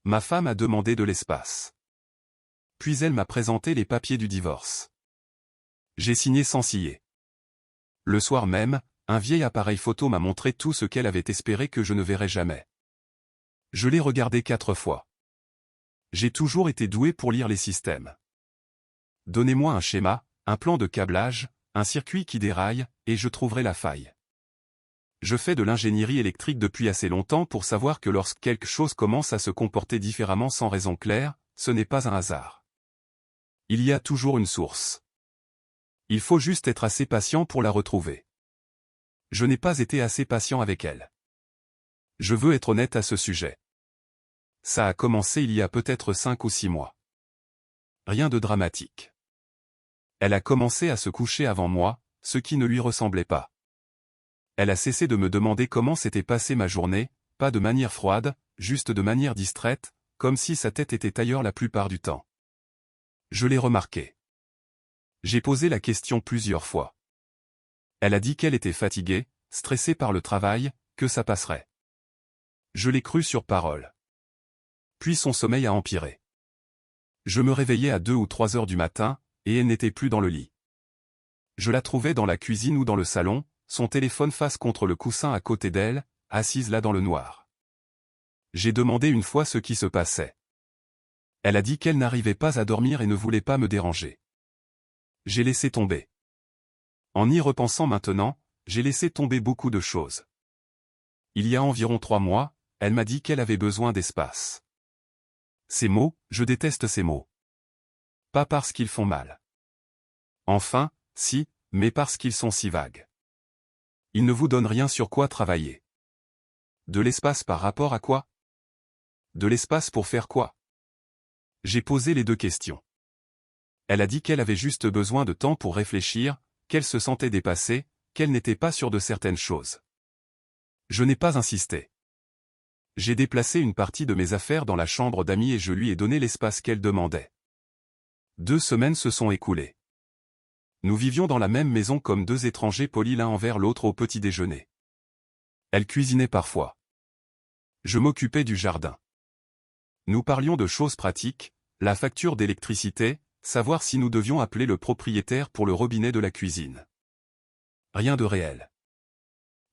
Ma femme a demandé de l'espace. Puis elle m'a présenté les papiers du divorce. J'ai signé sans ciller. Le soir même, un vieil appareil photo m'a montré tout ce qu'elle avait espéré que je ne verrais jamais. Je l'ai regardé 4 fois. J'ai toujours été doué pour lire les systèmes. Donnez-moi un schéma, un plan de câblage, un circuit qui déraille, et je trouverai la faille. Je fais de l'ingénierie électrique depuis assez longtemps pour savoir que lorsque quelque chose commence à se comporter différemment sans raison claire, ce n'est pas un hasard. Il y a toujours une source. Il faut juste être assez patient pour la retrouver. Je n'ai pas été assez patient avec elle. Je veux être honnête à ce sujet. Ça a commencé il y a peut-être 5 ou 6 mois. Rien de dramatique. Elle a commencé à se coucher avant moi, ce qui ne lui ressemblait pas. Elle a cessé de me demander comment s'était passée ma journée, pas de manière froide, juste de manière distraite, comme si sa tête était ailleurs la plupart du temps. Je l'ai remarqué. J'ai posé la question plusieurs fois. Elle a dit qu'elle était fatiguée, stressée par le travail, que ça passerait. Je l'ai cru sur parole. Puis son sommeil a empiré. Je me réveillais à 2 ou 3 heures du matin, et elle n'était plus dans le lit. Je la trouvais dans la cuisine ou dans le salon, son téléphone face contre le coussin à côté d'elle, assise là dans le noir. J'ai demandé une fois ce qui se passait. Elle a dit qu'elle n'arrivait pas à dormir et ne voulait pas me déranger. J'ai laissé tomber. En y repensant maintenant, j'ai laissé tomber beaucoup de choses. Il y a environ 3 mois, elle m'a dit qu'elle avait besoin d'espace. Ces mots, je déteste ces mots. Pas parce qu'ils font mal. Enfin, si, mais parce qu'ils sont si vagues. Ils ne vous donnent rien sur quoi travailler. De l'espace par rapport à quoi? De l'espace pour faire quoi? J'ai posé les 2 questions. Elle a dit qu'elle avait juste besoin de temps pour réfléchir, qu'elle se sentait dépassée, qu'elle n'était pas sûre de certaines choses. Je n'ai pas insisté. J'ai déplacé une partie de mes affaires dans la chambre d'amis et je lui ai donné l'espace qu'elle demandait. 2 semaines se sont écoulées. Nous vivions dans la même maison comme 2 étrangers polis l'un envers l'autre au petit déjeuner. Elle cuisinait parfois. Je m'occupais du jardin. Nous parlions de choses pratiques, la facture d'électricité, savoir si nous devions appeler le propriétaire pour le robinet de la cuisine. Rien de réel.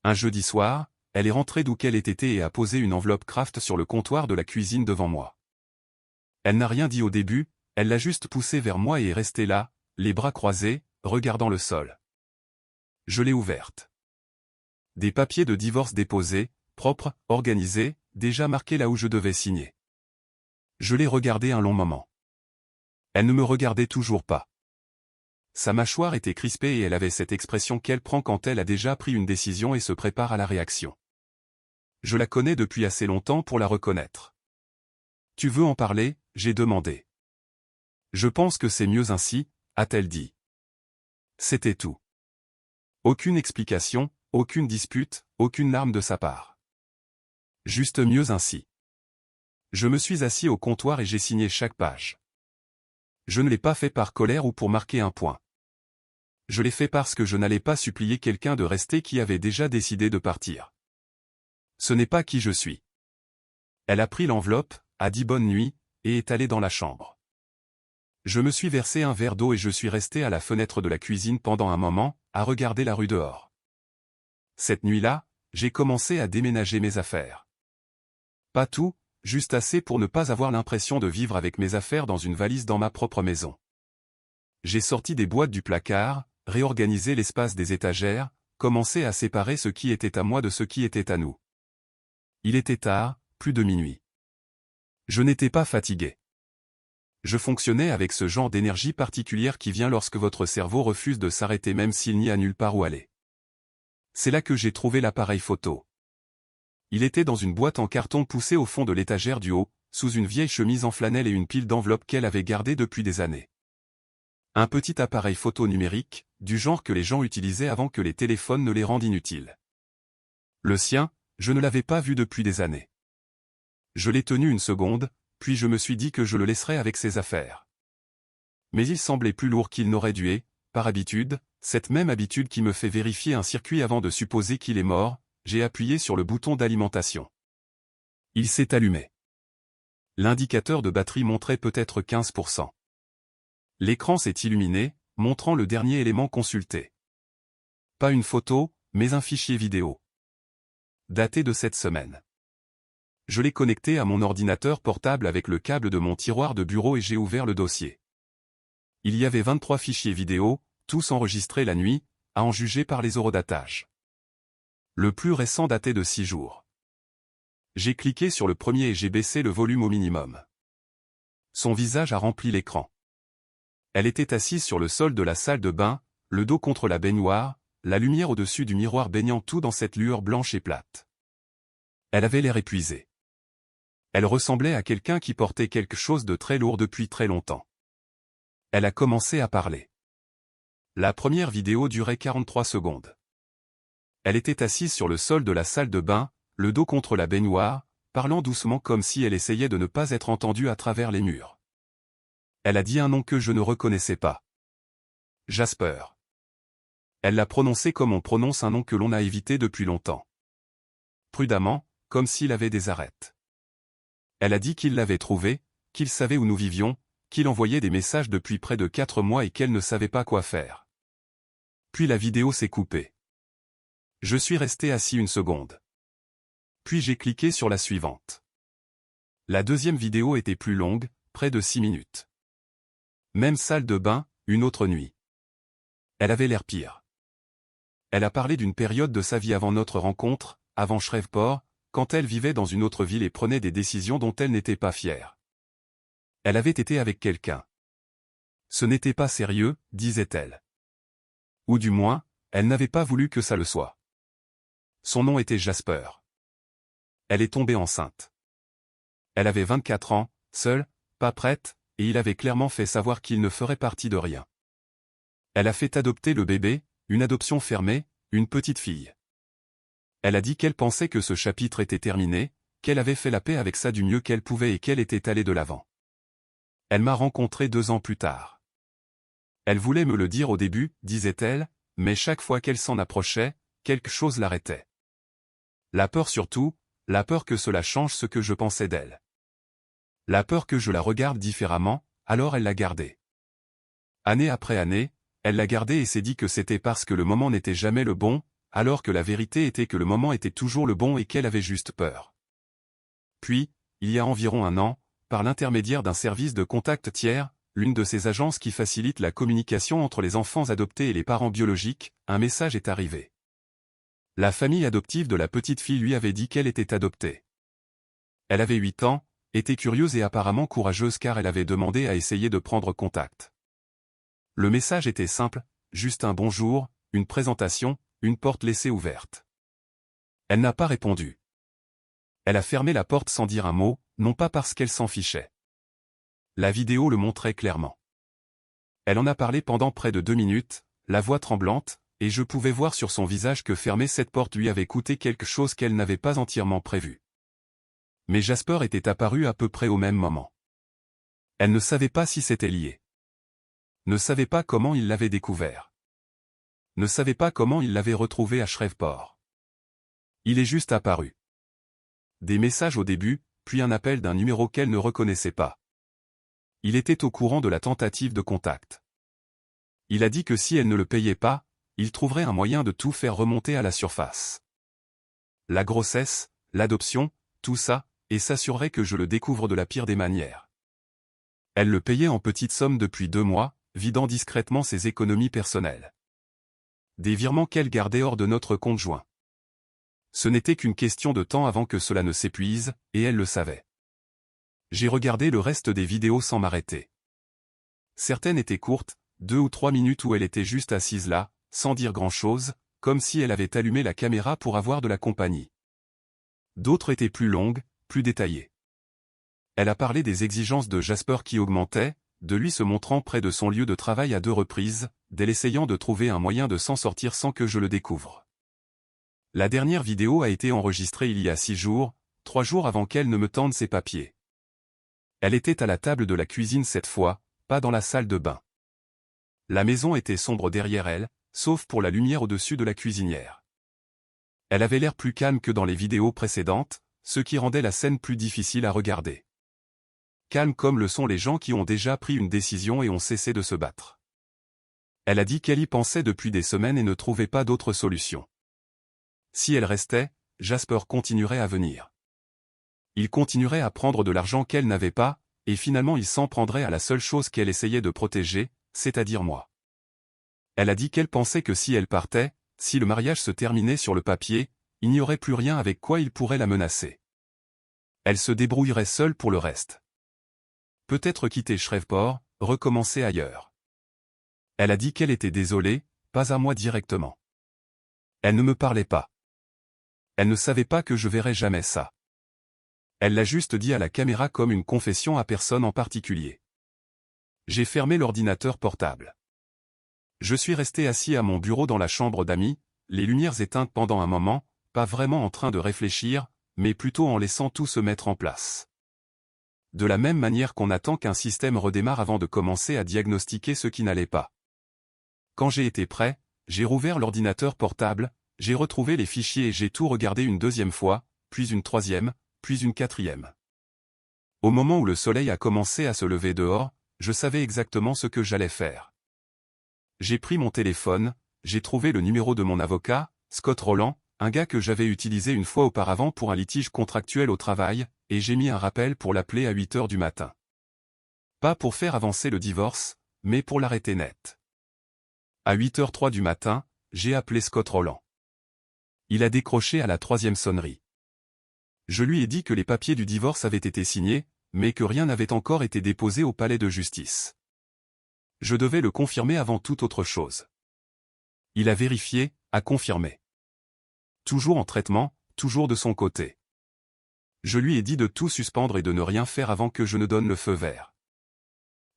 Un jeudi soir, elle est rentrée d'où qu'elle était et a posé une enveloppe Kraft sur le comptoir de la cuisine devant moi. Elle n'a rien dit au début, elle l'a juste poussée vers moi et est restée là, les bras croisés, regardant le sol. Je l'ai ouverte. Des papiers de divorce déposés, propres, organisés, déjà marqués là où je devais signer. Je l'ai regardé un long moment. Elle ne me regardait toujours pas. Sa mâchoire était crispée et elle avait cette expression qu'elle prend quand elle a déjà pris une décision et se prépare à la réaction. Je la connais depuis assez longtemps pour la reconnaître. « Tu veux en parler ?» j'ai demandé. « Je pense que c'est mieux ainsi », a-t-elle dit. C'était tout. Aucune explication, aucune dispute, aucune larme de sa part. Juste mieux ainsi. Je me suis assis au comptoir et j'ai signé chaque page. Je ne l'ai pas fait par colère ou pour marquer un point. Je l'ai fait parce que je n'allais pas supplier quelqu'un de rester qui avait déjà décidé de partir. Ce n'est pas qui je suis. Elle a pris l'enveloppe, a dit bonne nuit, et est allée dans la chambre. Je me suis versé un verre d'eau et je suis resté à la fenêtre de la cuisine pendant un moment, à regarder la rue dehors. Cette nuit-là, j'ai commencé à déménager mes affaires. Pas tout, juste assez pour ne pas avoir l'impression de vivre avec mes affaires dans une valise dans ma propre maison. J'ai sorti des boîtes du placard, réorganisé l'espace des étagères, commencé à séparer ce qui était à moi de ce qui était à nous. Il était tard, plus de minuit. Je n'étais pas fatigué. Je fonctionnais avec ce genre d'énergie particulière qui vient lorsque votre cerveau refuse de s'arrêter même s'il n'y a nulle part où aller. C'est là que j'ai trouvé l'appareil photo. Il était dans une boîte en carton poussée au fond de l'étagère du haut, sous une vieille chemise en flanelle et une pile d'enveloppes qu'elle avait gardées depuis des années. Un petit appareil photo numérique, du genre que les gens utilisaient avant que les téléphones ne les rendent inutiles. Le sien, je ne l'avais pas vu depuis des années. Je l'ai tenu une seconde, puis je me suis dit que je le laisserais avec ses affaires. Mais il semblait plus lourd qu'il n'aurait dû et, par habitude, cette même habitude qui me fait vérifier un circuit avant de supposer qu'il est mort, j'ai appuyé sur le bouton d'alimentation. Il s'est allumé. L'indicateur de batterie montrait peut-être 15%. L'écran s'est illuminé, montrant le dernier élément consulté. Pas une photo, mais un fichier vidéo. Daté de cette semaine. Je l'ai connecté à mon ordinateur portable avec le câble de mon tiroir de bureau et j'ai ouvert le dossier. Il y avait 23 fichiers vidéo, tous enregistrés la nuit, à en juger par les horodatages. Le plus récent datait de 6 jours. J'ai cliqué sur le premier et j'ai baissé le volume au minimum. Son visage a rempli l'écran. Elle était assise sur le sol de la salle de bain, le dos contre la baignoire, la lumière au-dessus du miroir baignant tout dans cette lueur blanche et plate. Elle avait l'air épuisée. Elle ressemblait à quelqu'un qui portait quelque chose de très lourd depuis très longtemps. Elle a commencé à parler. La première vidéo durait 43 secondes. Elle était assise sur le sol de la salle de bain, le dos contre la baignoire, parlant doucement comme si elle essayait de ne pas être entendue à travers les murs. Elle a dit un nom que je ne reconnaissais pas. Jasper. Elle l'a prononcé comme on prononce un nom que l'on a évité depuis longtemps. Prudemment, comme s'il avait des arêtes. Elle a dit qu'il l'avait trouvé, qu'il savait où nous vivions, qu'il envoyait des messages depuis près de 4 mois et qu'elle ne savait pas quoi faire. Puis la vidéo s'est coupée. Je suis resté assis une seconde. Puis j'ai cliqué sur la suivante. La deuxième vidéo était plus longue, près de 6 minutes. Même salle de bain, une autre nuit. Elle avait l'air pire. Elle a parlé d'une période de sa vie avant notre rencontre, avant Shreveport, quand elle vivait dans une autre ville et prenait des décisions dont elle n'était pas fière. Elle avait été avec quelqu'un. Ce n'était pas sérieux, disait-elle. Ou du moins, elle n'avait pas voulu que ça le soit. Son nom était Jasper. Elle est tombée enceinte. Elle avait 24 ans, seule, pas prête, et il avait clairement fait savoir qu'il ne ferait partie de rien. Elle a fait adopter le bébé, une adoption fermée, une petite fille. Elle a dit qu'elle pensait que ce chapitre était terminé, qu'elle avait fait la paix avec ça du mieux qu'elle pouvait et qu'elle était allée de l'avant. Elle m'a rencontré 2 ans plus tard. Elle voulait me le dire au début, disait-elle, mais chaque fois qu'elle s'en approchait, quelque chose l'arrêtait. La peur surtout, la peur que cela change ce que je pensais d'elle. La peur que je la regarde différemment, alors elle l'a gardée. Année après année, elle l'a gardée et s'est dit que c'était parce que le moment n'était jamais le bon, alors que la vérité était que le moment était toujours le bon et qu'elle avait juste peur. Puis, il y a environ 1 an, par l'intermédiaire d'un service de contact tiers, l'une de ces agences qui facilite la communication entre les enfants adoptés et les parents biologiques, un message est arrivé. La famille adoptive de la petite fille lui avait dit qu'elle était adoptée. Elle avait 8 ans, était curieuse et apparemment courageuse car elle avait demandé à essayer de prendre contact. Le message était simple, juste un bonjour, une présentation, une porte laissée ouverte. Elle n'a pas répondu. Elle a fermé la porte sans dire un mot, non pas parce qu'elle s'en fichait. La vidéo le montrait clairement. Elle en a parlé pendant près de 2 minutes, la voix tremblante, et je pouvais voir sur son visage que fermer cette porte lui avait coûté quelque chose qu'elle n'avait pas entièrement prévu. Mais Jasper était apparu à peu près au même moment. Elle ne savait pas si c'était lié. Ne savait pas comment il l'avait découvert. Ne savait pas comment il l'avait retrouvé à Shreveport. Il est juste apparu. Des messages au début, puis un appel d'un numéro qu'elle ne reconnaissait pas. Il était au courant de la tentative de contact. Il a dit que si elle ne le payait pas, il trouverait un moyen de tout faire remonter à la surface. La grossesse, l'adoption, tout ça, et s'assurerait que je le découvre de la pire des manières. Elle le payait en petites sommes depuis 2 mois, vidant discrètement ses économies personnelles. Des virements qu'elle gardait hors de notre compte joint. Ce n'était qu'une question de temps avant que cela ne s'épuise, et elle le savait. J'ai regardé le reste des vidéos sans m'arrêter. Certaines étaient courtes, 2 ou 3 minutes où elle était juste assise là, sans dire grand-chose, comme si elle avait allumé la caméra pour avoir de la compagnie. D'autres étaient plus longues, plus détaillées. Elle a parlé des exigences de Jasper qui augmentaient, de lui se montrant près de son lieu de travail à 2 reprises, d'elle essayant de trouver un moyen de s'en sortir sans que je le découvre. La dernière vidéo a été enregistrée il y a 6 jours, 3 jours avant qu'elle ne me tende ses papiers. Elle était à la table de la cuisine cette fois, pas dans la salle de bain. La maison était sombre derrière elle, sauf pour la lumière au-dessus de la cuisinière. Elle avait l'air plus calme que dans les vidéos précédentes, ce qui rendait la scène plus difficile à regarder. calme comme le sont les gens qui ont déjà pris une décision et ont cessé de se battre. Elle a dit qu'elle y pensait depuis des semaines et ne trouvait pas d'autre solution. Si elle restait, Jasper continuerait à venir. Il continuerait à prendre de l'argent qu'elle n'avait pas, et finalement il s'en prendrait à la seule chose qu'elle essayait de protéger, c'est-à-dire moi. Elle a dit qu'elle pensait que si elle partait, si le mariage se terminait sur le papier, il n'y aurait plus rien avec quoi il pourrait la menacer. Elle se débrouillerait seule pour le reste. Peut-être quitter Shreveport, recommencer ailleurs. Elle a dit qu'elle était désolée, pas à moi directement. Elle ne me parlait pas. Elle ne savait pas que je verrais jamais ça. Elle l'a juste dit à la caméra comme une confession à personne en particulier. J'ai fermé l'ordinateur portable. Je suis resté assis à mon bureau dans la chambre d'amis, les lumières éteintes pendant un moment, pas vraiment en train de réfléchir, mais plutôt en laissant tout se mettre en place. De la même manière qu'on attend qu'un système redémarre avant de commencer à diagnostiquer ce qui n'allait pas. Quand j'ai été prêt, j'ai rouvert l'ordinateur portable, j'ai retrouvé les fichiers et j'ai tout regardé une deuxième fois, puis une troisième, puis une quatrième. Au moment où le soleil a commencé à se lever dehors, je savais exactement ce que j'allais faire. J'ai pris mon téléphone, j'ai trouvé le numéro de mon avocat, Scott Rowland, un gars que j'avais utilisé une fois auparavant pour un litige contractuel au travail, et j'ai mis un rappel pour l'appeler à 8 heures du matin. Pas pour faire avancer le divorce, mais pour l'arrêter net. À 8h03 du matin, j'ai appelé Scott Rowland. Il a décroché à la troisième sonnerie. Je lui ai dit que les papiers du divorce avaient été signés, mais que rien n'avait encore été déposé au palais de justice. Je devais le confirmer avant toute autre chose. Il a vérifié, a confirmé. Toujours en traitement, toujours de son côté. Je lui ai dit de tout suspendre et de ne rien faire avant que je ne donne le feu vert.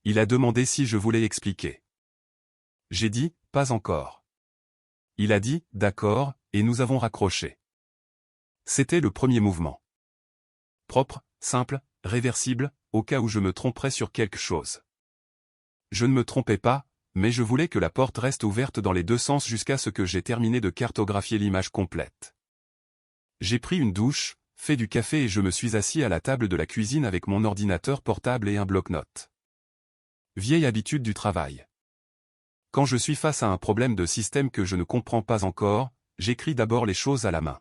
Il a demandé si je voulais expliquer. J'ai dit, pas encore. Il a dit, d'accord, et nous avons raccroché. C'était le premier mouvement. Propre, simple, réversible, au cas où je me tromperais sur quelque chose. Je ne me trompais pas, mais je voulais que la porte reste ouverte dans les deux sens jusqu'à ce que j'aie terminé de cartographier l'image complète. J'ai pris une douche, fait du café et je me suis assis à la table de la cuisine avec mon ordinateur portable et un bloc-notes. Vieille habitude du travail. Quand je suis face à un problème de système que je ne comprends pas encore, j'écris d'abord les choses à la main.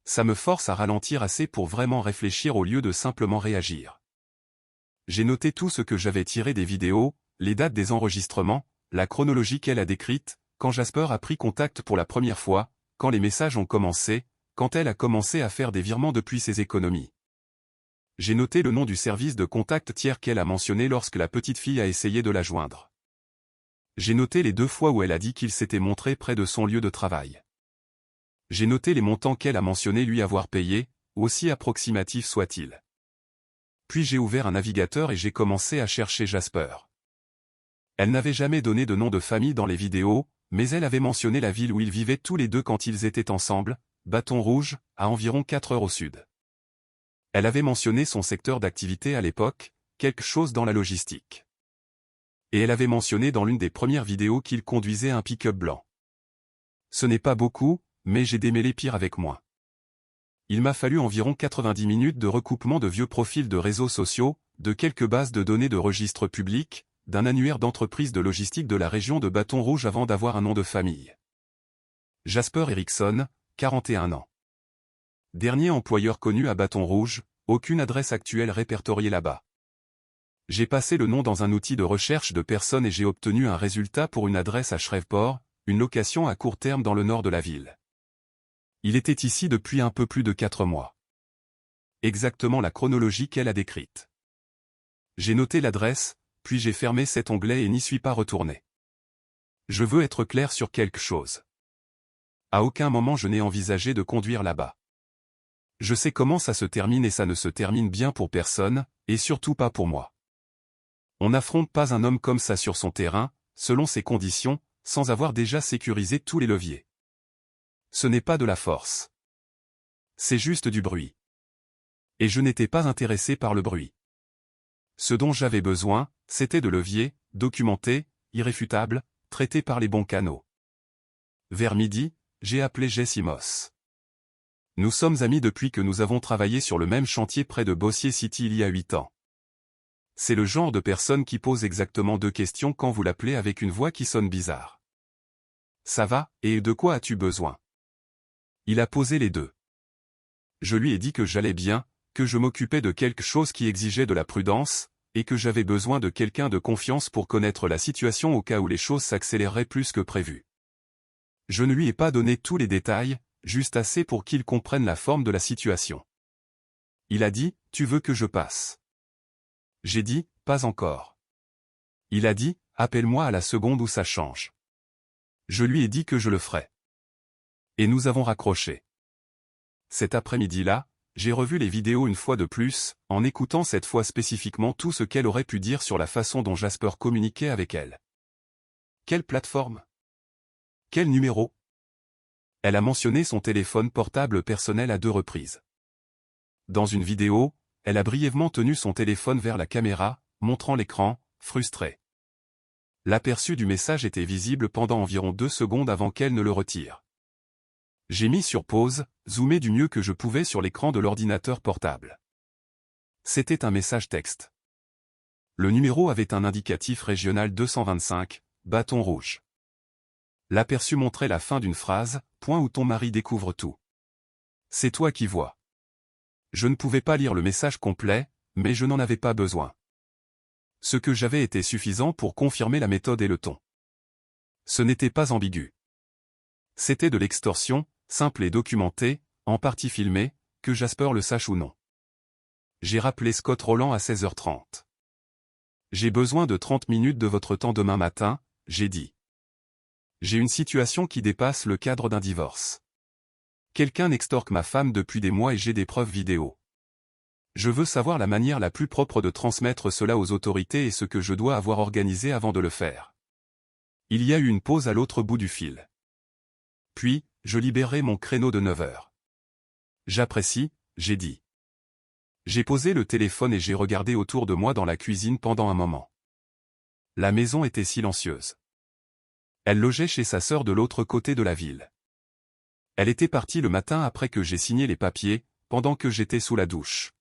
Ça me force à ralentir assez pour vraiment réfléchir au lieu de simplement réagir. J'ai noté tout ce que j'avais tiré des vidéos, les dates des enregistrements, la chronologie qu'elle a décrite, quand Jasper a pris contact pour la première fois, quand les messages ont commencé, quand elle a commencé à faire des virements depuis ses économies. J'ai noté le nom du service de contact tiers qu'elle a mentionné lorsque la petite fille a essayé de la joindre. J'ai noté les 2 fois où elle a dit qu'il s'était montré près de son lieu de travail. J'ai noté les montants qu'elle a mentionné lui avoir payés, aussi approximatifs soient-ils. Puis j'ai ouvert un navigateur et j'ai commencé à chercher Jasper. Elle n'avait jamais donné de nom de famille dans les vidéos, mais elle avait mentionné la ville où ils vivaient tous les deux quand ils étaient ensemble, Bâton Rouge, à environ 4 heures au sud. Elle avait mentionné son secteur d'activité à l'époque, quelque chose dans la logistique. Et elle avait mentionné dans l'une des premières vidéos qu'il conduisait un pick-up blanc. Ce n'est pas beaucoup, mais j'ai démêlé pire avec moins. Il m'a fallu environ 90 minutes de recoupement de vieux profils de réseaux sociaux, de quelques bases de données de registres publics, d'un annuaire d'entreprise de logistique de la région de Bâton Rouge avant d'avoir un nom de famille. Jasper Erickson, 41 ans. Dernier employeur connu à Bâton Rouge, aucune adresse actuelle répertoriée là-bas. J'ai passé le nom dans un outil de recherche de personnes et j'ai obtenu un résultat pour une adresse à Shreveport, une location à court terme dans le nord de la ville. Il était ici depuis un peu plus de 4 mois. Exactement la chronologie qu'elle a décrite. J'ai noté l'adresse, puis j'ai fermé cet onglet et n'y suis pas retourné. Je veux être clair sur quelque chose. À aucun moment je n'ai envisagé de conduire là-bas. Je sais comment ça se termine et ça ne se termine bien pour personne, et surtout pas pour moi. On n'affronte pas un homme comme ça sur son terrain, selon ses conditions, sans avoir déjà sécurisé tous les leviers. Ce n'est pas de la force. C'est juste du bruit. Et je n'étais pas intéressé par le bruit. Ce dont j'avais besoin, c'était de leviers, documentés, irréfutables, traités par les bons canaux. Vers midi, j'ai appelé Jesse Moss. Nous sommes amis depuis que nous avons travaillé sur le même chantier près de Bossier City il y a 8 ans. C'est le genre de personne qui pose exactement 2 questions quand vous l'appelez avec une voix qui sonne bizarre. Ça va, et de quoi as-tu besoin? Il a posé les 2. Je lui ai dit que j'allais bien, que je m'occupais de quelque chose qui exigeait de la prudence, et que j'avais besoin de quelqu'un de confiance pour connaître la situation au cas où les choses s'accéléreraient plus que prévu. Je ne lui ai pas donné tous les détails, juste assez pour qu'il comprenne la forme de la situation. Il a dit, « Tu veux que je passe ?» J'ai dit, « Pas encore. » Il a dit, « Appelle-moi à la seconde où ça change. » Je lui ai dit que je le ferais. Et nous avons raccroché. Cet après-midi-là, j'ai revu les vidéos une fois de plus, en écoutant cette fois spécifiquement tout ce qu'elle aurait pu dire sur la façon dont Jasper communiquait avec elle. Quelle plateforme? Quel numéro? Elle a mentionné son téléphone portable personnel à 2 reprises. Dans une vidéo, elle a brièvement tenu son téléphone vers la caméra, montrant l'écran, frustrée. L'aperçu du message était visible pendant environ 2 secondes avant qu'elle ne le retire. J'ai mis sur pause, zoomé du mieux que je pouvais sur l'écran de l'ordinateur portable. C'était un message texte. Le numéro avait un indicatif régional 225, bâton rouge. L'aperçu montrait la fin d'une phrase, point où ton mari découvre tout. C'est toi qui vois. Je ne pouvais pas lire le message complet, mais je n'en avais pas besoin. Ce que j'avais était suffisant pour confirmer la méthode et le ton. Ce n'était pas ambigu. C'était de l'extorsion, simple et documentée, en partie filmée, que Jasper le sache ou non. J'ai rappelé Scott Rowland à 16h30. J'ai besoin de 30 minutes de votre temps demain matin, j'ai dit. J'ai une situation qui dépasse le cadre d'un divorce. Quelqu'un extorque ma femme depuis des mois et j'ai des preuves vidéo. Je veux savoir la manière la plus propre de transmettre cela aux autorités et ce que je dois avoir organisé avant de le faire. Il y a eu une pause à l'autre bout du fil. Puis, je libérerai mon créneau de 9 heures. J'apprécie, j'ai dit. J'ai posé le téléphone et j'ai regardé autour de moi dans la cuisine pendant un moment. La maison était silencieuse. Elle logeait chez sa sœur de l'autre côté de la ville. Elle était partie le matin après que j'ai signé les papiers, pendant que j'étais sous la douche.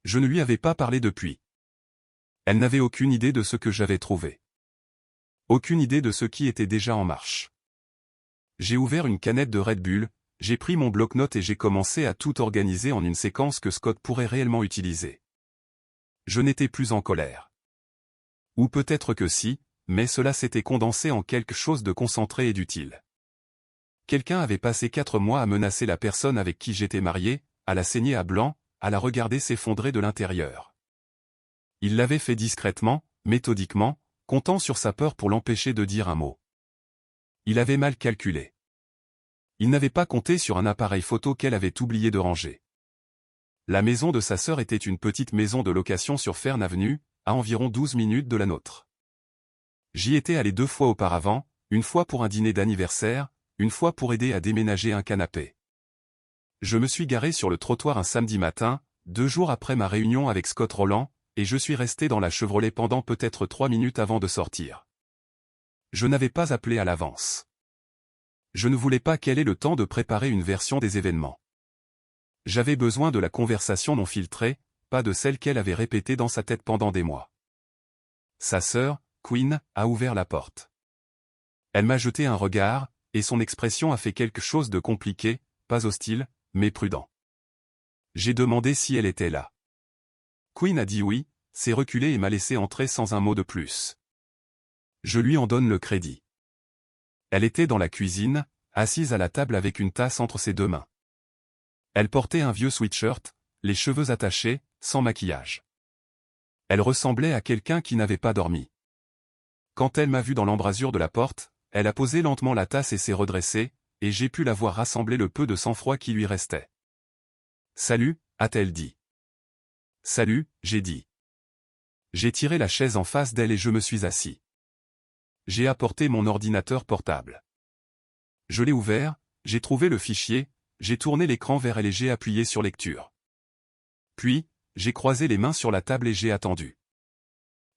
Je ne lui avais pas parlé depuis. Elle n'avait aucune idée de ce que j'avais trouvé. Aucune idée de ce qui était déjà en marche. J'ai ouvert une canette de Red Bull, j'ai pris mon bloc-notes et j'ai commencé à tout organiser en une séquence que Scott pourrait réellement utiliser. Je n'étais plus en colère. Ou peut-être que si, mais cela s'était condensé en quelque chose de concentré et d'utile. Quelqu'un avait passé 4 mois à menacer la personne avec qui j'étais marié, à la saigner à blanc, à la regarder s'effondrer de l'intérieur. Il l'avait fait discrètement, méthodiquement, comptant sur sa peur pour l'empêcher de dire un mot. Il avait mal calculé. Il n'avait pas compté sur un appareil photo qu'elle avait oublié de ranger. La maison de sa sœur était une petite maison de location sur Fern Avenue, à environ 12 minutes de la nôtre. J'y étais allé 2 fois auparavant, une fois pour un dîner d'anniversaire, une fois pour aider à déménager un canapé. Je me suis garé sur le trottoir un samedi matin, 2 jours après ma réunion avec Scott Rowland, et je suis resté dans la Chevrolet pendant peut-être 3 minutes avant de sortir. Je n'avais pas appelé à l'avance. Je ne voulais pas qu'elle ait le temps de préparer une version des événements. J'avais besoin de la conversation non filtrée, pas de celle qu'elle avait répétée dans sa tête pendant des mois. Sa sœur, Quinn, a ouvert la porte. Elle m'a jeté un regard, et son expression a fait quelque chose de compliqué, pas hostile, mais prudent. J'ai demandé si elle était là. Quinn a dit oui, s'est reculée et m'a laissé entrer sans un mot de plus. Je lui en donne le crédit. Elle était dans la cuisine, assise à la table avec une tasse entre ses 2 mains. Elle portait un vieux sweatshirt, les cheveux attachés, sans maquillage. Elle ressemblait à quelqu'un qui n'avait pas dormi. Quand elle m'a vu dans l'embrasure de la porte, elle a posé lentement la tasse et s'est redressée, et j'ai pu la voir rassembler le peu de sang-froid qui lui restait. « Salut », a-t-elle dit. « Salut », j'ai dit. J'ai tiré la chaise en face d'elle et je me suis assis. J'ai apporté mon ordinateur portable. Je l'ai ouvert, j'ai trouvé le fichier, j'ai tourné l'écran vers elle et j'ai appuyé sur lecture. Puis, j'ai croisé les mains sur la table et j'ai attendu.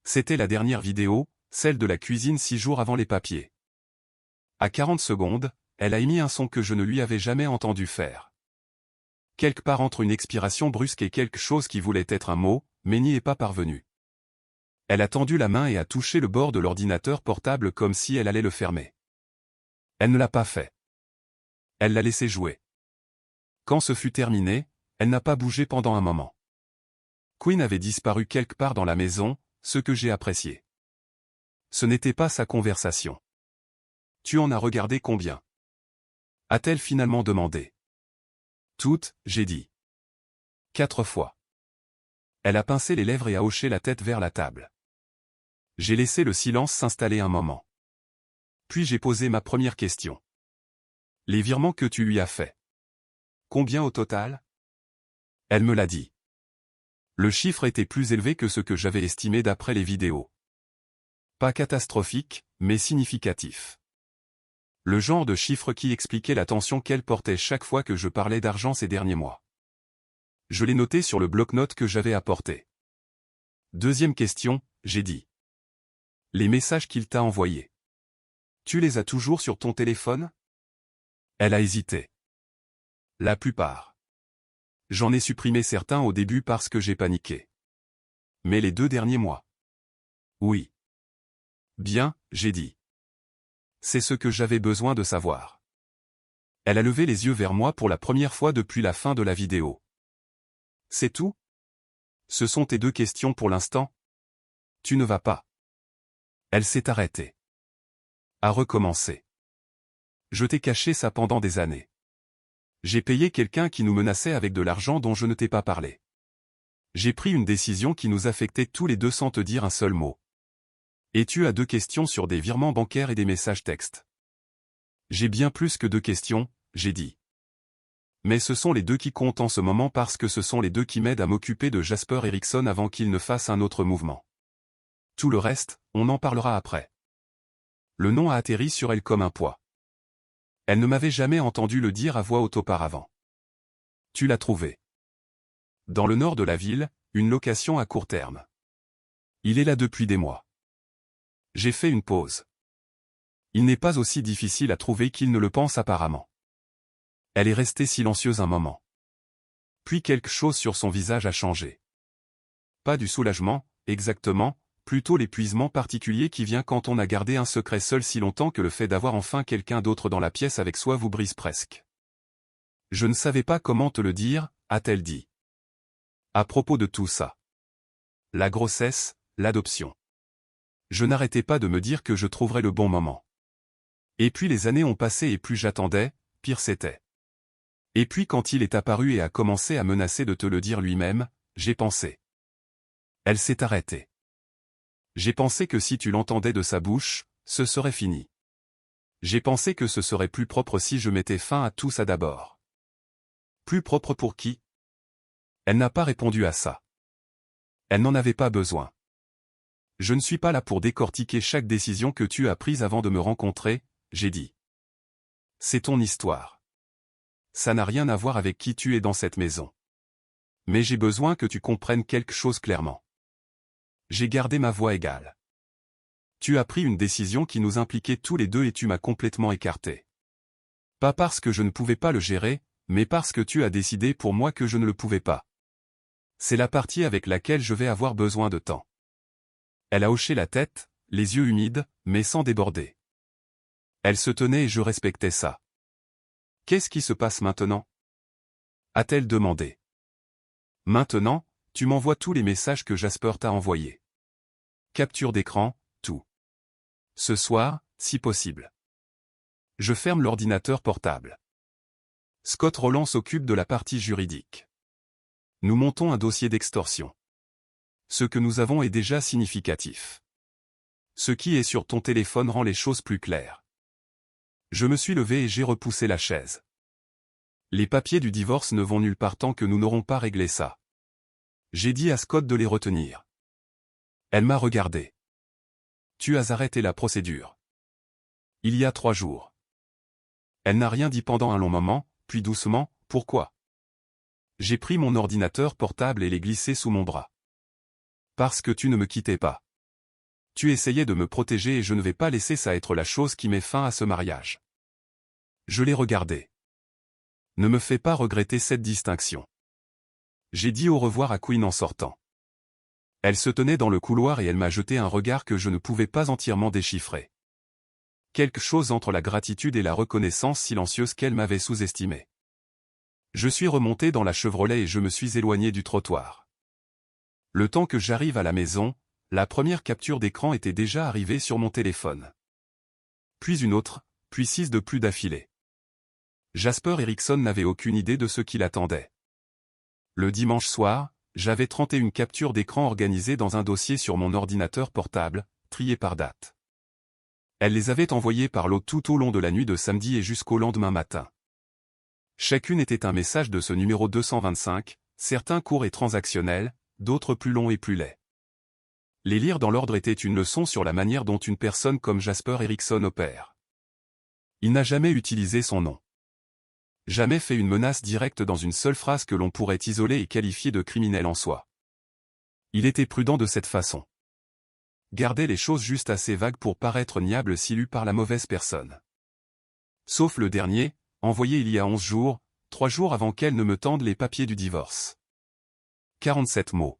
C'était la dernière vidéo, celle de la cuisine 6 jours avant les papiers. À 40 secondes, elle a émis un son que je ne lui avais jamais entendu faire. Quelque part entre une expiration brusque et quelque chose qui voulait être un mot, mais n'y est pas parvenu. Elle a tendu la main et a touché le bord de l'ordinateur portable comme si elle allait le fermer. Elle ne l'a pas fait. Elle l'a laissé jouer. Quand ce fut terminé, elle n'a pas bougé pendant un moment. Quinn avait disparu quelque part dans la maison, ce que j'ai apprécié. Ce n'était pas sa conversation. Tu en as regardé combien? A-t-elle finalement demandé. Toutes, j'ai dit. 4 fois. Elle a pincé les lèvres et a hoché la tête vers la table. J'ai laissé le silence s'installer un moment. Puis j'ai posé ma première question. Les virements que tu lui as faits. Combien au total? Elle me l'a dit. Le chiffre était plus élevé que ce que j'avais estimé d'après les vidéos. Pas catastrophique, mais significatif. Le genre de chiffre qui expliquait l'attention qu'elle portait chaque fois que je parlais d'argent ces derniers mois. Je l'ai noté sur le bloc-notes que j'avais apporté. Deuxième question, j'ai dit. Les messages qu'il t'a envoyés. Tu les as toujours sur ton téléphone? Elle a hésité. La plupart. J'en ai supprimé certains au début parce que j'ai paniqué. Mais les 2 derniers mois. Oui. Bien, j'ai dit. C'est ce que j'avais besoin de savoir. Elle a levé les yeux vers moi pour la première fois depuis la fin de la vidéo. C'est tout? Ce sont tes 2 questions pour l'instant? Tu ne vas pas. Elle s'est arrêtée. A recommencé. Je t'ai caché ça pendant des années. J'ai payé quelqu'un qui nous menaçait avec de l'argent dont je ne t'ai pas parlé. J'ai pris une décision qui nous affectait tous les deux sans te dire un seul mot. Et tu as 2 questions sur des virements bancaires et des messages textes. J'ai bien plus que 2 questions, j'ai dit. Mais ce sont les 2 qui comptent en ce moment parce que ce sont les 2 qui m'aident à m'occuper de Jasper Erickson avant qu'il ne fasse un autre mouvement. Tout le reste, on en parlera après. Le nom a atterri sur elle comme un poids. Elle ne m'avait jamais entendu le dire à voix haute auparavant. Tu l'as trouvé. Dans le nord de la ville, une location à court terme. Il est là depuis des mois. J'ai fait une pause. Il n'est pas aussi difficile à trouver qu'il ne le pense apparemment. Elle est restée silencieuse un moment. Puis quelque chose sur son visage a changé. Pas du soulagement, exactement, plutôt l'épuisement particulier qui vient quand on a gardé un secret seul si longtemps que le fait d'avoir enfin quelqu'un d'autre dans la pièce avec soi vous brise presque. Je ne savais pas comment te le dire, a-t-elle dit. À propos de tout ça. La grossesse, l'adoption. Je n'arrêtais pas de me dire que je trouverais le bon moment. Et puis les années ont passé et plus j'attendais, pire c'était. Et puis quand il est apparu et a commencé à menacer de te le dire lui-même, j'ai pensé. Elle s'est arrêtée. J'ai pensé que si tu l'entendais de sa bouche, ce serait fini. J'ai pensé que ce serait plus propre si je mettais fin à tout ça d'abord. Plus propre pour qui? Elle n'a pas répondu à ça. Elle n'en avait pas besoin. Je ne suis pas là pour décortiquer chaque décision que tu as prise avant de me rencontrer, j'ai dit. C'est ton histoire. Ça n'a rien à voir avec qui tu es dans cette maison. Mais j'ai besoin que tu comprennes quelque chose clairement. J'ai gardé ma voix égale. Tu as pris une décision qui nous impliquait tous les deux et tu m'as complètement écarté. Pas parce que je ne pouvais pas le gérer, mais parce que tu as décidé pour moi que je ne le pouvais pas. C'est la partie avec laquelle je vais avoir besoin de temps. Elle a hoché la tête, les yeux humides, mais sans déborder. Elle se tenait et je respectais ça. Qu'est-ce qui se passe maintenant? A-t-elle demandé. Maintenant, tu m'envoies tous les messages que Jasper t'a envoyés. Capture d'écran, tout. Ce soir, si possible. Je ferme l'ordinateur portable. Scott Rowland s'occupe de la partie juridique. Nous montons un dossier d'extorsion. Ce que nous avons est déjà significatif. Ce qui est sur ton téléphone rend les choses plus claires. Je me suis levé et j'ai repoussé la chaise. Les papiers du divorce ne vont nulle part tant que nous n'aurons pas réglé ça. J'ai dit à Scott de les retenir. Elle m'a regardé. Tu as arrêté la procédure. Il y a 3 jours. Elle n'a rien dit pendant un long moment, puis doucement, pourquoi? J'ai pris mon ordinateur portable et l'ai glissé sous mon bras. Parce que tu ne me quittais pas. Tu essayais de me protéger et je ne vais pas laisser ça être la chose qui met fin à ce mariage. Je l'ai regardé. Ne me fais pas regretter cette distinction. J'ai dit au revoir à Quinn en sortant. Elle se tenait dans le couloir et elle m'a jeté un regard que je ne pouvais pas entièrement déchiffrer. Quelque chose entre la gratitude et la reconnaissance silencieuse qu'elle m'avait sous-estimée. Je suis remonté dans la Chevrolet et je me suis éloigné du trottoir. Le temps que j'arrive à la maison, la première capture d'écran était déjà arrivée sur mon téléphone. Puis une autre, puis 6 de plus d'affilée. Jasper Erickson n'avait aucune idée de ce qui l'attendait. Le dimanche soir, j'avais 31 captures d'écran organisées dans un dossier sur mon ordinateur portable, triées par date. Elle les avait envoyées par lot tout au long de la nuit de samedi et jusqu'au lendemain matin. Chacune était un message de ce numéro 225, certains courts et transactionnels, d'autres plus longs et plus laids. Les lire dans l'ordre était une leçon sur la manière dont une personne comme Jasper Erickson opère. Il n'a jamais utilisé son nom. Jamais fait une menace directe dans une seule phrase que l'on pourrait isoler et qualifier de criminel en soi. Il était prudent de cette façon. Gardait les choses juste assez vagues pour paraître niables si lues par la mauvaise personne. Sauf le dernier, envoyé il y a 11 jours, 3 jours avant qu'elle ne me tende les papiers du divorce. 47 mots.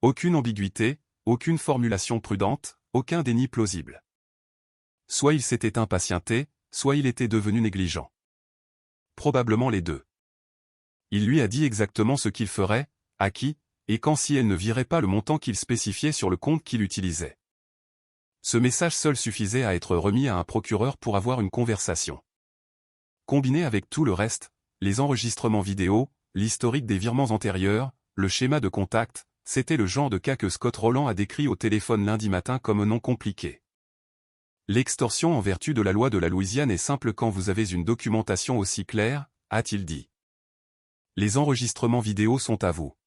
Aucune ambiguïté, aucune formulation prudente, aucun déni plausible. Soit il s'était impatienté, soit il était devenu négligent. Probablement les deux. Il lui a dit exactement ce qu'il ferait, à qui, et quand si elle ne virait pas le montant qu'il spécifiait sur le compte qu'il utilisait. Ce message seul suffisait à être remis à un procureur pour avoir une conversation. Combiné avec tout le reste, les enregistrements vidéo, l'historique des virements antérieurs, le schéma de contact, c'était le genre de cas que Scott Rowland a décrit au téléphone lundi matin comme non compliqué. L'extorsion en vertu de la loi de la Louisiane est simple quand vous avez une documentation aussi claire, a-t-il dit. Les enregistrements vidéo sont à vous.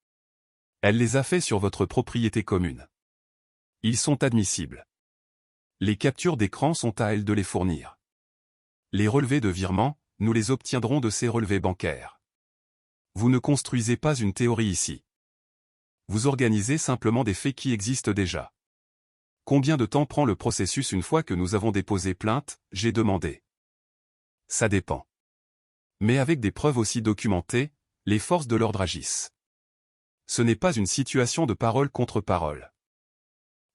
Elle les a faits sur votre propriété commune. Ils sont admissibles. Les captures d'écran sont à elle de les fournir. Les relevés de virement, nous les obtiendrons de ces relevés bancaires. Vous ne construisez pas une théorie ici. Vous organisez simplement des faits qui existent déjà. Combien de temps prend le processus une fois que nous avons déposé plainte, j'ai demandé. Ça dépend. Mais avec des preuves aussi documentées, les forces de l'ordre agissent. Ce n'est pas une situation de parole contre parole.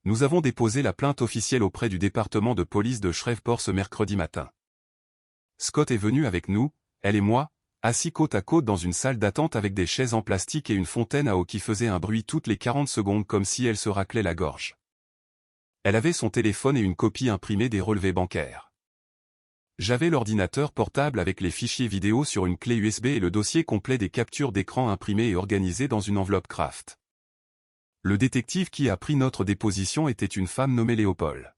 Nous avons déposé la plainte officielle auprès du département de police de Shreveport ce mercredi matin. Scott est venu avec nous, elle et moi, assis côte à côte dans une salle d'attente avec des chaises en plastique et une fontaine à eau qui faisait un bruit toutes les 40 secondes comme si elle se raclait la gorge. Elle avait son téléphone et une copie imprimée des relevés bancaires. J'avais l'ordinateur portable avec les fichiers vidéo sur une clé USB et le dossier complet des captures d'écran imprimées et organisées dans une enveloppe Kraft. Le détective qui a pris notre déposition était une femme nommée Léopold.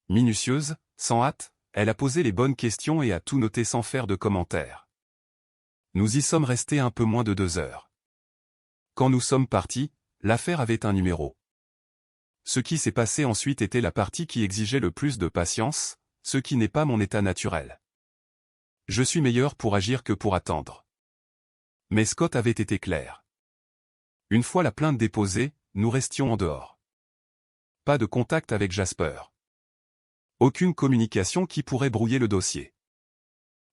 Minutieuse, sans hâte, elle a posé les bonnes questions et a tout noté sans faire de commentaires. Nous y sommes restés un peu moins de 2 heures. Quand nous sommes partis, l'affaire avait un numéro. Ce qui s'est passé ensuite était la partie qui exigeait le plus de patience, ce qui n'est pas mon état naturel. Je suis meilleur pour agir que pour attendre. Mais Scott avait été clair. Une fois la plainte déposée, nous restions en dehors. Pas de contact avec Jasper. Aucune communication qui pourrait brouiller le dossier.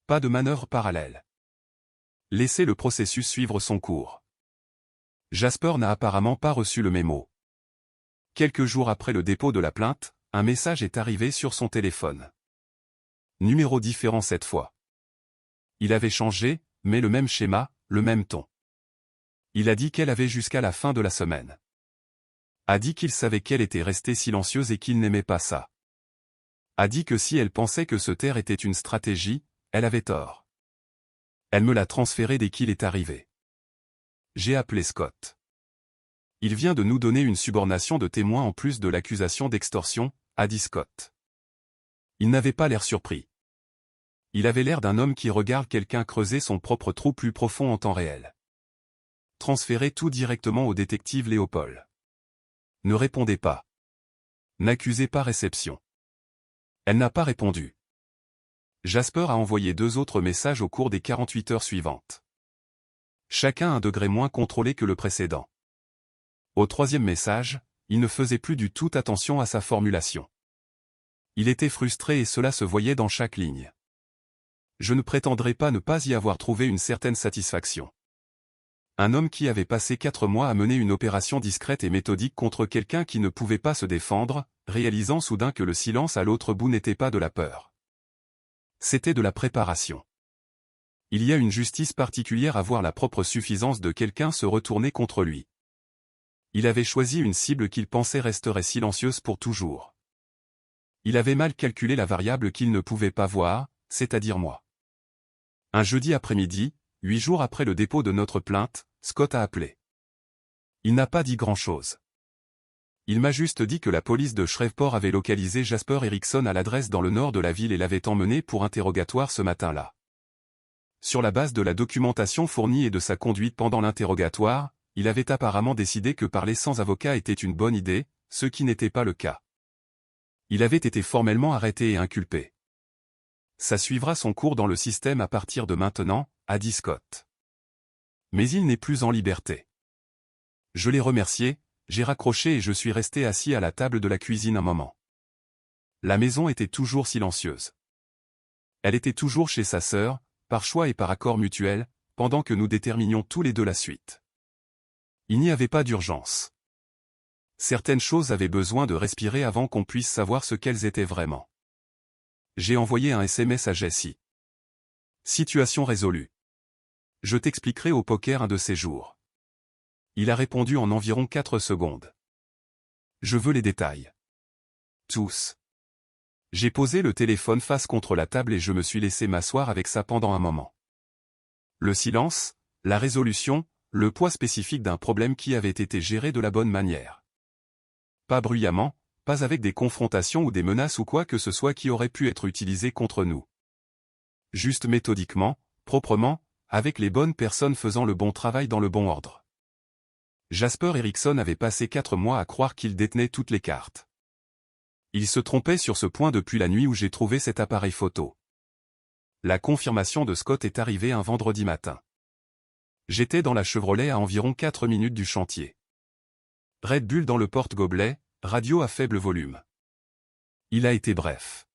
Pas de manœuvre parallèle. Laissez le processus suivre son cours. Jasper n'a apparemment pas reçu le mémo. Quelques jours après le dépôt de la plainte, un message est arrivé sur son téléphone. Numéro différent cette fois. Il avait changé, mais le même schéma, le même ton. Il a dit qu'elle avait jusqu'à la fin de la semaine. A dit qu'il savait qu'elle était restée silencieuse et qu'il n'aimait pas ça. A dit que si elle pensait que se taire était une stratégie, elle avait tort. Elle me l'a transféré dès qu'il est arrivé. J'ai appelé Scott. Il vient de nous donner une subornation de témoin en plus de l'accusation d'extorsion, a dit Scott. Il n'avait pas l'air surpris. Il avait l'air d'un homme qui regarde quelqu'un creuser son propre trou plus profond en temps réel. Transférez tout directement au détective Léopold. Ne répondez pas. N'accusez pas réception. Elle n'a pas répondu. Jasper a envoyé 2 autres messages au cours des 48 heures suivantes. Chacun un degré moins contrôlé que le précédent. Au 3e message, il ne faisait plus du tout attention à sa formulation. Il était frustré et cela se voyait dans chaque ligne. Je ne prétendrai pas ne pas y avoir trouvé une certaine satisfaction. Un homme qui avait passé 4 mois à mener une opération discrète et méthodique contre quelqu'un qui ne pouvait pas se défendre, réalisant soudain que le silence à l'autre bout n'était pas de la peur. C'était de la préparation. Il y a une justice particulière à voir la propre suffisance de quelqu'un se retourner contre lui. Il avait choisi une cible qu'il pensait resterait silencieuse pour toujours. Il avait mal calculé la variable qu'il ne pouvait pas voir, c'est-à-dire moi. Un jeudi après-midi, 8 jours après le dépôt de notre plainte, Scott a appelé. Il n'a pas dit grand-chose. Il m'a juste dit que la police de Shreveport avait localisé Jasper Erickson à l'adresse dans le nord de la ville et l'avait emmené pour interrogatoire ce matin-là. Sur la base de la documentation fournie et de sa conduite pendant l'interrogatoire, il avait apparemment décidé que parler sans avocat était une bonne idée, ce qui n'était pas le cas. Il avait été formellement arrêté et inculpé. Ça suivra son cours dans le système à partir de maintenant, a dit Scott. Mais il n'est plus en liberté. Je l'ai remercié, j'ai raccroché et je suis resté assis à la table de la cuisine un moment. La maison était toujours silencieuse. Elle était toujours chez sa sœur, par choix et par accord mutuel, pendant que nous déterminions tous les deux la suite. Il n'y avait pas d'urgence. Certaines choses avaient besoin de respirer avant qu'on puisse savoir ce qu'elles étaient vraiment. J'ai envoyé un SMS à Jessie. Situation résolue. Je t'expliquerai au poker un de ces jours. Il a répondu en environ 4 secondes. Je veux les détails. Tous. J'ai posé le téléphone face contre la table et je me suis laissé m'asseoir avec ça pendant un moment. Le silence, la résolution, le poids spécifique d'un problème qui avait été géré de la bonne manière. Pas bruyamment, pas avec des confrontations ou des menaces ou quoi que ce soit qui aurait pu être utilisé contre nous. Juste méthodiquement, proprement, avec les bonnes personnes faisant le bon travail dans le bon ordre. Jasper Erickson avait passé 4 mois à croire qu'il détenait toutes les cartes. Il se trompait sur ce point depuis la nuit où j'ai trouvé cet appareil photo. La confirmation de Scott est arrivée un vendredi matin. J'étais dans la Chevrolet à environ 4 minutes du chantier. Red Bull dans le porte-gobelet, radio à faible volume. Il a été bref.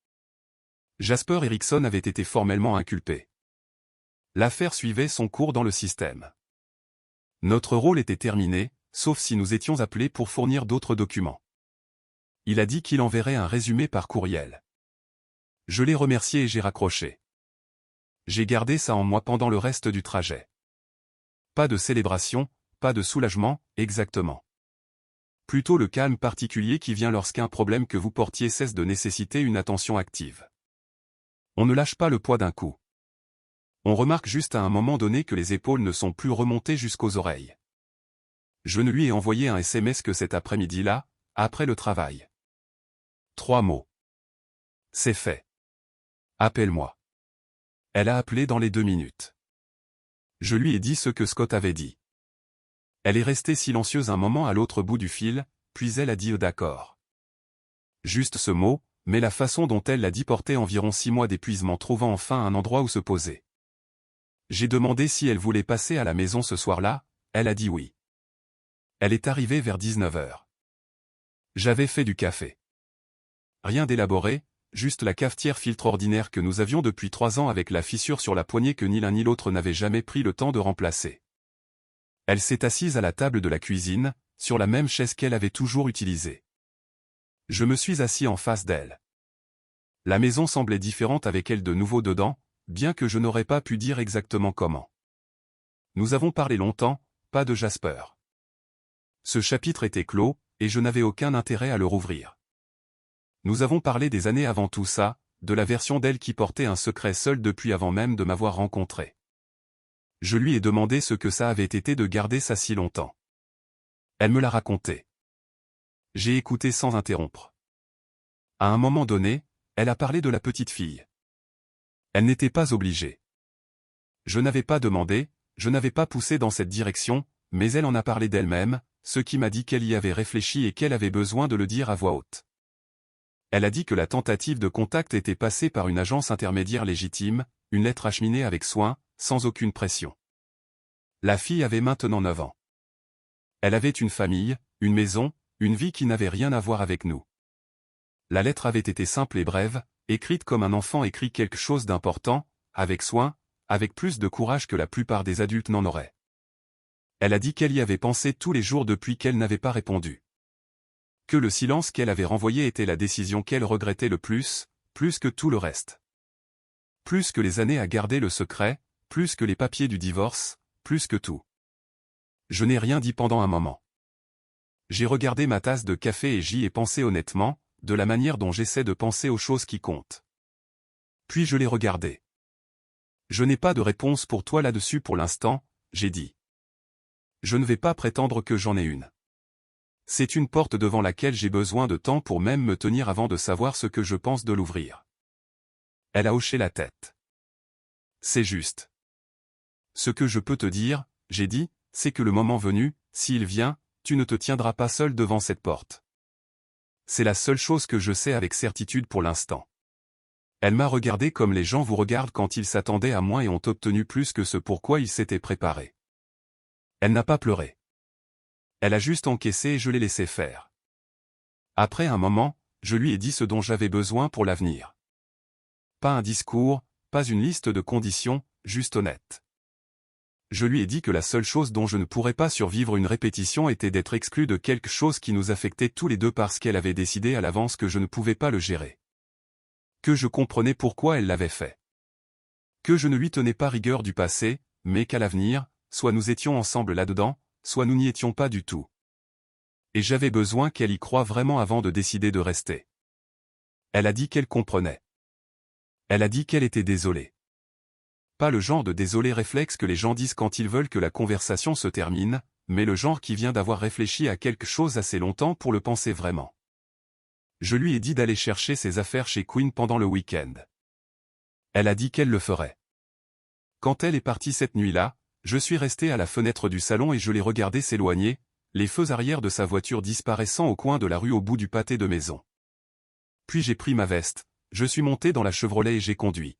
Jasper Erickson avait été formellement inculpé. L'affaire suivait son cours dans le système. Notre rôle était terminé, sauf si nous étions appelés pour fournir d'autres documents. Il a dit qu'il enverrait un résumé par courriel. Je l'ai remercié et j'ai raccroché. J'ai gardé ça en moi pendant le reste du trajet. Pas de célébration, pas de soulagement, exactement. Plutôt le calme particulier qui vient lorsqu'un problème que vous portiez cesse de nécessiter une attention active. On ne lâche pas le poids d'un coup. On remarque juste à un moment donné que les épaules ne sont plus remontées jusqu'aux oreilles. Je ne lui ai envoyé un SMS que cet après-midi-là, après le travail. 3 mots. C'est fait. Appelle-moi. Elle a appelé dans les 2 minutes. Je lui ai dit ce que Scott avait dit. Elle est restée silencieuse un moment à l'autre bout du fil, puis elle a dit d'accord. Juste ce mot, mais la façon dont elle l'a dit portait environ 6 mois d'épuisement trouvant enfin un endroit où se poser. J'ai demandé si elle voulait passer à la maison ce soir-là, elle a dit oui. Elle est arrivée vers 19h. J'avais fait du café. Rien d'élaboré, juste la cafetière filtre ordinaire que nous avions depuis 3 ans avec la fissure sur la poignée que ni l'un ni l'autre n'avait jamais pris le temps de remplacer. Elle s'est assise à la table de la cuisine, sur la même chaise qu'elle avait toujours utilisée. Je me suis assis en face d'elle. La maison semblait différente avec elle de nouveau dedans, bien que je n'aurais pas pu dire exactement comment. Nous avons parlé longtemps, pas de Jasper. Ce chapitre était clos, et je n'avais aucun intérêt à le rouvrir. Nous avons parlé des années avant tout ça, de la version d'elle qui portait un secret seul depuis avant même de m'avoir rencontré. Je lui ai demandé ce que ça avait été de garder ça si longtemps. Elle me l'a raconté. J'ai écouté sans interrompre. À un moment donné, elle a parlé de la petite fille. Elle n'était pas obligée. Je n'avais pas demandé, je n'avais pas poussé dans cette direction, mais elle en a parlé d'elle-même, ce qui m'a dit qu'elle y avait réfléchi et qu'elle avait besoin de le dire à voix haute. Elle a dit que la tentative de contact était passée par une agence intermédiaire légitime, une lettre acheminée avec soin, sans aucune pression. La fille avait maintenant 9 ans. Elle avait une famille, une maison, une vie qui n'avait rien à voir avec nous. La lettre avait été simple et brève, écrite comme un enfant écrit quelque chose d'important, avec soin, avec plus de courage que la plupart des adultes n'en auraient. Elle a dit qu'elle y avait pensé tous les jours depuis qu'elle n'avait pas répondu. Que le silence qu'elle avait renvoyé était la décision qu'elle regrettait le plus que tout le reste. Plus que les années à garder le secret, plus que les papiers du divorce, plus que tout. Je n'ai rien dit pendant un moment. J'ai regardé ma tasse de café et j'y ai pensé honnêtement, de la manière dont j'essaie de penser aux choses qui comptent. Puis je l'ai regardé. Je n'ai pas de réponse pour toi là-dessus pour l'instant, j'ai dit. Je ne vais pas prétendre que j'en ai une. C'est une porte devant laquelle j'ai besoin de temps pour même me tenir avant de savoir ce que je pense de l'ouvrir. Elle a hoché la tête. C'est juste. Ce que je peux te dire, j'ai dit, c'est que le moment venu, s'il vient, tu ne te tiendras pas seul devant cette porte. C'est la seule chose que je sais avec certitude pour l'instant. Elle m'a regardé comme les gens vous regardent quand ils s'attendaient à moins et ont obtenu plus que ce pourquoi ils s'étaient préparés. Elle n'a pas pleuré. Elle a juste encaissé et je l'ai laissé faire. Après un moment, je lui ai dit ce dont j'avais besoin pour l'avenir. Pas un discours, pas une liste de conditions, juste honnête. Je lui ai dit que la seule chose dont je ne pourrais pas survivre une répétition était d'être exclu de quelque chose qui nous affectait tous les deux parce qu'elle avait décidé à l'avance que je ne pouvais pas le gérer. Que je comprenais pourquoi elle l'avait fait. Que je ne lui tenais pas rigueur du passé, mais qu'à l'avenir, soit nous étions ensemble là-dedans, soit nous n'y étions pas du tout. Et j'avais besoin qu'elle y croie vraiment avant de décider de rester. Elle a dit qu'elle comprenait. Elle a dit qu'elle était désolée. Pas le genre de désolé réflexe que les gens disent quand ils veulent que la conversation se termine, mais le genre qui vient d'avoir réfléchi à quelque chose assez longtemps pour le penser vraiment. Je lui ai dit d'aller chercher ses affaires chez Queen pendant le week-end. Elle a dit qu'elle le ferait. Quand elle est partie cette nuit-là, je suis resté à la fenêtre du salon et je l'ai regardé s'éloigner, les feux arrière de sa voiture disparaissant au coin de la rue au bout du pâté de maison. Puis j'ai pris ma veste, je suis monté dans la Chevrolet et j'ai conduit.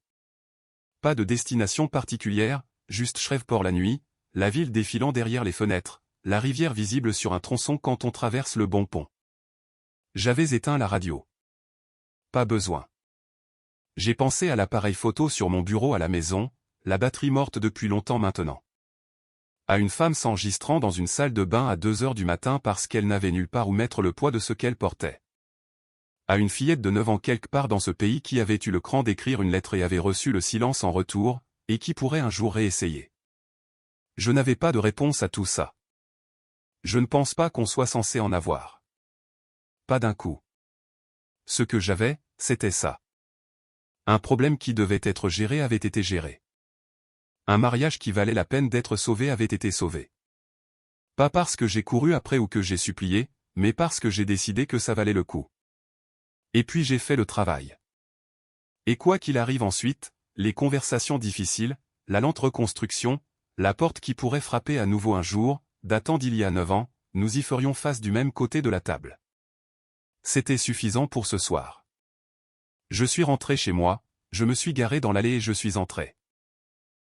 Pas de destination particulière, juste Shreveport la nuit, la ville défilant derrière les fenêtres, la rivière visible sur un tronçon quand on traverse le bon pont. J'avais éteint la radio. Pas besoin. J'ai pensé à l'appareil photo sur mon bureau à la maison, la batterie morte depuis longtemps maintenant. À une femme s'enregistrant dans une salle de bain à 2 heures du matin parce qu'elle n'avait nulle part où mettre le poids de ce qu'elle portait. À une fillette de 9 ans quelque part dans ce pays qui avait eu le cran d'écrire une lettre et avait reçu le silence en retour, et qui pourrait un jour réessayer. Je n'avais pas de réponse à tout ça. Je ne pense pas qu'on soit censé en avoir. Pas d'un coup. Ce que j'avais, c'était ça. Un problème qui devait être géré avait été géré. Un mariage qui valait la peine d'être sauvé avait été sauvé. Pas parce que j'ai couru après ou que j'ai supplié, mais parce que j'ai décidé que ça valait le coup. Et puis j'ai fait le travail. Et quoi qu'il arrive ensuite, les conversations difficiles, la lente reconstruction, la porte qui pourrait frapper à nouveau un jour, datant d'il y a 9 ans, nous y ferions face du même côté de la table. C'était suffisant pour ce soir. Je suis rentré chez moi, je me suis garé dans l'allée et je suis entré.